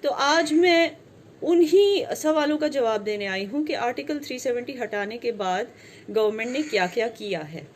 तो आज मैं उन्हीं सवालों का जवाब देने आई हूं कि आर्टिकल 370 हटाने के बाद गवर्नमेंट ने क्या क्या किया है।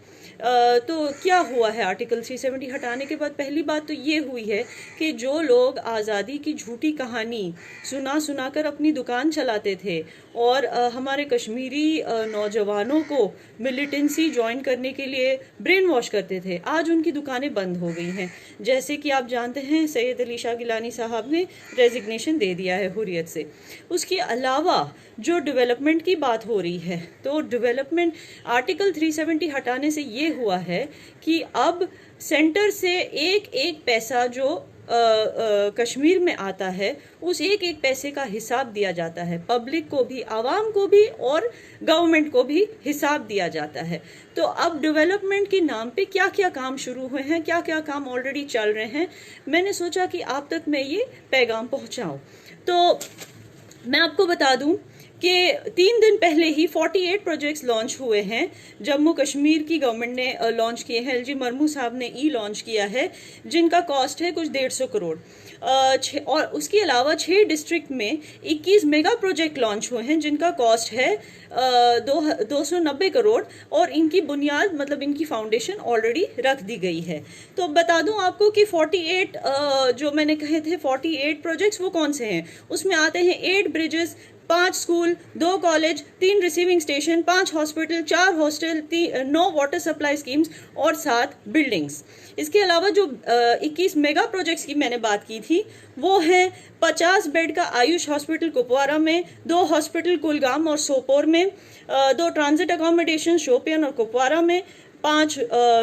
तो क्या हुआ है आर्टिकल 370 हटाने के बाद? पहली बात तो ये हुई है कि जो लोग आज़ादी की झूठी कहानी सुनाकर अपनी दुकान चलाते थे और हमारे कश्मीरी नौजवानों को मिलिटेंसी ज्वाइन करने के लिए ब्रेन वॉश करते थे, आज उनकी दुकानें बंद हो गई हैं। जैसे कि आप जानते हैं, सैयद अली शाह गिलानी साहब ने रेजिग्नेशन दे दिया है हुर्रियत से। उसके अलावा जो डेवलपमेंट की बात हो रही है, तो डेवलपमेंट आर्टिकल 370 हटाने से ये हुआ है कि अब सेंटर से एक एक पैसा जो कश्मीर में आता है, उस एक एक पैसे का हिसाब दिया जाता है। पब्लिक को भी, आवाम को भी और गवर्नमेंट को भी हिसाब दिया जाता है। तो अब डेवलपमेंट के नाम पे क्या क्या काम शुरू हुए हैं, क्या क्या काम ऑलरेडी चल रहे हैं, मैंने सोचा कि आप तक मैं ये पैगाम पहुंचाऊं। तो मैं आपको बता दूं कि 3 दिन पहले ही 48 प्रोजेक्ट्स लॉन्च हुए हैं। जम्मू कश्मीर की गवर्नमेंट ने लॉन्च किए हैं। एलजी मरमू साहब ने लॉन्च किया है, जिनका कॉस्ट है कुछ 150 करोड़। और उसके अलावा 6 डिस्ट्रिक्ट में 21 मेगा प्रोजेक्ट लॉन्च हुए हैं, जिनका कॉस्ट है 290 करोड़, और इनकी बुनियाद मतलब इनकी फाउंडेशन ऑलरेडी रख दी गई है। तो बता दूं आपको कि 48 जो मैंने कहे थे 48 प्रोजेक्ट्स, वो कौन से हैं? उसमें आते हैं 8 bridges, 5 school, 2 college, 3 receiving station, 5 hospital, 4 hostel, 9 water supply schemes और 7 बिल्डिंग्स। इसके अलावा जो 21 मेगा प्रोजेक्ट्स की मैंने बात की थी, वो है 50 बेड का आयुष हॉस्पिटल कुपवारा में, 2 हॉस्पिटल कुलगाम और सोपोर में, 2 ट्रांजिट अकोमोडेशन शोपियन और कुपवारा में, 5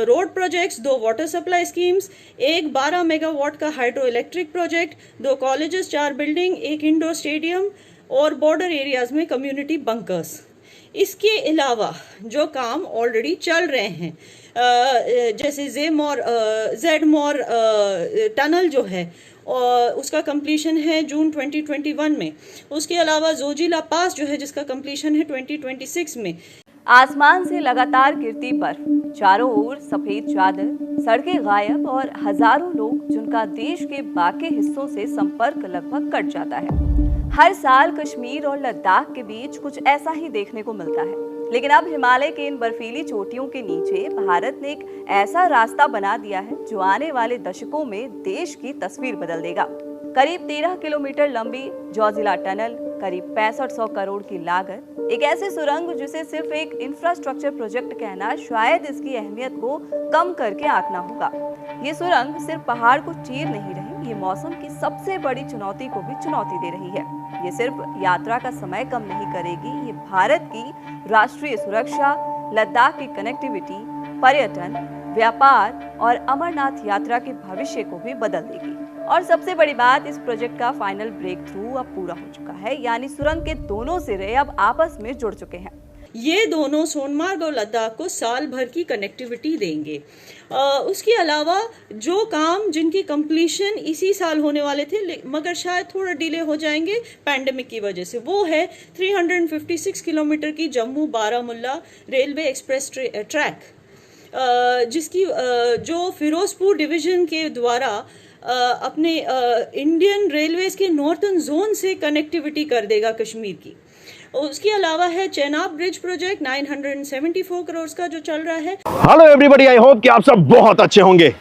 road projects, 2 water supply schemes, 1 12 megawatt का hydro electric project, 2 colleges, 4 building, 1 indoor stadium और बॉर्डर एरियाज में कम्युनिटी बंकर्स। इसके अलावा जो काम ऑलरेडी चल रहे हैं, जैसे जेड मोर टनल जो है, उसका कंप्लीशन है जून 2021 में। उसके अलावा जोजिला पास जो है, जिसका कंप्लीशन है 2026 में। आसमान से लगातार गिरती बर्फ, चारों ओर सफेद चादर, सड़कें गायब और हजारों लोग जिनका देश के बाकी हिस्सों से संपर्क लगभग कट जाता है। हर साल कश्मीर और लद्दाख के बीच कुछ ऐसा ही देखने को मिलता है, लेकिन अब हिमालय के इन बर्फीली चोटियों के नीचे भारत ने एक ऐसा रास्ता बना दिया है जो आने वाले दशकों में देश की तस्वीर बदल देगा। करीब 13 किलोमीटर लंबी जोजिला टनल, करीब 6500 करोड़ की लागत, एक ऐसे सुरंग जिसे सिर्फ एक इंफ्रास्ट्रक्चर प्रोजेक्ट कहना शायद इसकी अहमियत को कम करके आंकना होगा। ये सुरंग सिर्फ पहाड़ को चीर नहीं रही, ये मौसम की सबसे बड़ी चुनौती को भी चुनौती दे रही है। ये सिर्फ यात्रा का समय कम नहीं करेगी, ये भारत की राष्ट्रीय सुरक्षा, लद्दाख की कनेक्टिविटी, पर्यटन, व्यापार और अमरनाथ यात्रा के भविष्य को भी बदल देगी। और सबसे बड़ी बात, इस प्रोजेक्ट का फाइनल ब्रेक थ्रू अब पूरा हो चुका है, यानी सुरंग के दोनों सिरे अब आपस में जुड़ चुके हैं। ये दोनों सोनमार्ग और लद्दाख को साल भर की कनेक्टिविटी देंगे। उसके अलावा जो काम जिनकी कंप्लीशन इसी साल होने वाले थे, मगर शायद थोड़ा डिले हो जाएंगे पैंडेमिक की वजह से, वो है 356 किलोमीटर की Jammu Baramulla railway express track, जिसकी जो फिरोजपुर डिवीजन के द्वारा अपने इंडियन रेलवेज के नॉर्थन जोन से कनेक्टिविटी कर देगा कश्मीर की। उसके अलावा है चेनाब ब्रिज प्रोजेक्ट 974 करोड़ का जो चल रहा है। हेलो एवरीबॉडी, आई होप कि आप सब बहुत अच्छे होंगे।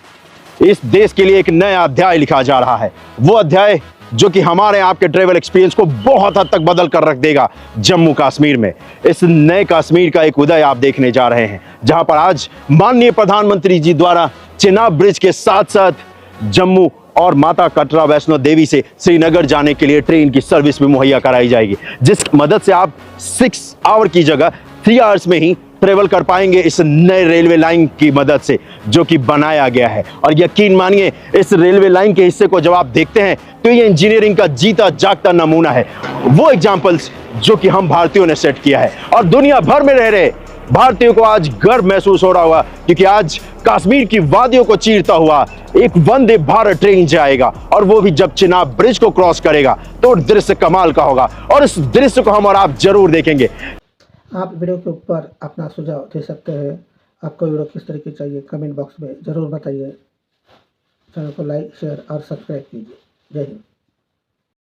इस देश के लिए एक नया अध्याय लिखा जा रहा है, वो अध्याय जो कि हमारे आपके ट्रेवल एक्सपीरियंस को बहुत हद तक बदल कर रख देगा जम्मू कश्मीर में। इस नए कश्मीर का एक उदय आप देखने जा रहे हैं, जहां पर आज माननीय प्रधानमंत्री जी द्वारा चेनाब ब्रिज के साथ साथ जम्मू और माता कटरा वैष्णो देवी से श्रीनगर जाने के लिए ट्रेन की सर्विस भी मुहैया कराई जाएगी, जिसकी मदद से आप 6 आवर की जगह 3 आवर्स में ही ट्रेवल कर पाएंगे इस नए रेलवे लाइन की मदद से, जो कि बनाया गया है। और यकीन मानिए, इस रेलवे लाइन के हिस्से को जब आप देखते हैं तो ये इंजीनियरिंग का जीता जागता नमूना है, वो एग्जाम्पल्स जो कि हम भारतीयों ने सेट किया है। और दुनिया भर में रह रहे भारतीयों को आज गर्व महसूस हो रहा होगा, क्योंकि आज कश्मीर की वादियों को चीरता हुआ एक वंदे भारत ट्रेन जाएगा, और वो भी जब चेनाब ब्रिज को क्रॉस करेगा तो दृश्य कमाल का होगा, और इस दृश्य को हम और आप जरूर देखेंगे। आप वीडियो के ऊपर अपना सुझाव दे सकते हैं। आपको वीडियो किस तरह की चाहिए कमेंट बॉक्स में ज़रूर बताइए। चैनल को लाइक, शेयर और सब्सक्राइब कीजिए। जय हिंद।